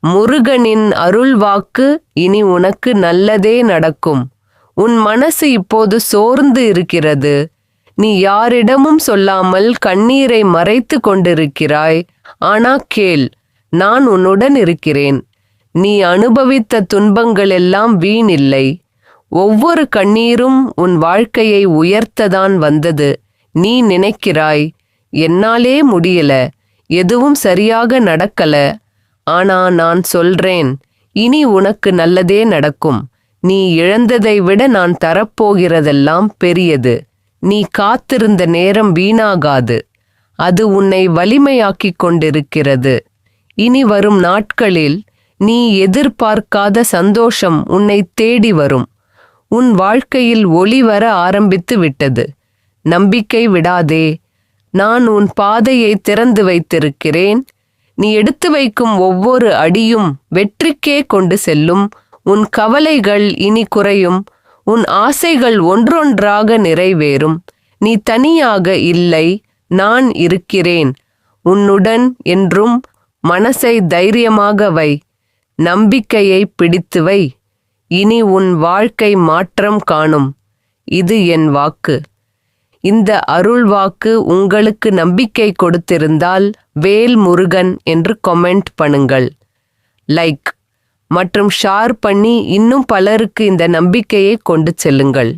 முருகனின் அருள்வாக்கு இனி உனக்கு நல்லதே நடக்கும். உன் மனசு இப்போது சோர்ந்து இருக்கிறது. நீ யாரிடமும் சொல்லாமல் கண்ணீரை மறைத்து கொண்டிருக்கிறாய். ஆனா கேள், நான் உன்னுடன் இருக்கிறேன். நீ அனுபவித்த துன்பங்களெல்லாம் வீணில்லை. ஒவ்வொரு கண்ணீரும் உன் வாழ்க்கையை உயர்த்ததான் வந்தது. நீ நினைக்கிறாய், என்னாலே முடியல, எதுவும் சரியாக நடக்கல. ஆனா நான் சொல்றேன், இனி உனக்கு நல்லதே நடக்கும். நீ இழந்ததை விட நான் தரப்போகிறதெல்லாம் பெரியது. நீ காத்திருந்த நேரம் வீணாகாது. அது உன்னை வலிமையாக்கிக் கொண்டிருக்கிறது. இனி வரும் நாட்களில் நீ எதிர்பார்க்காத சந்தோஷம் உன்னை தேடி வரும். உன் வாழ்க்கையில் ஒளி வர ஆரம்பித்து விட்டது. நம்பிக்கை விடாதே. நான் உன் பாதையை திறந்து வைத்திருக்கிறேன். நீ எடுத்து வைக்கும் ஒவ்வொரு அடியும் வெற்றிக்கே கொண்டு செல்லும். உன் கவலைகள் இனி குறையும். உன் ஆசைகள் ஒன்றொன்றாக நிறைவேறும். நீ தனியாக இல்லை, நான் இருக்கிறேன் உன்னுடன் என்றும். மனசை தைரியமாக வை. நம்பிக்கையை பிடித்து வை. இனி உன் வாழ்க்கை மாற்றம் காணும். இது என் வாக்கு. இந்த அருள் வாக்கு உங்களுக்கு நம்பிக்கை கொடுத்திருந்தால் வேல் முருகன் என்று கமெண்ட் பண்ணுங்கள். லைக் மற்றும் ஷேர் பண்ணி இன்னும் பலருக்கு இந்த நம்பிக்கையை கொண்டு செல்லுங்கள்.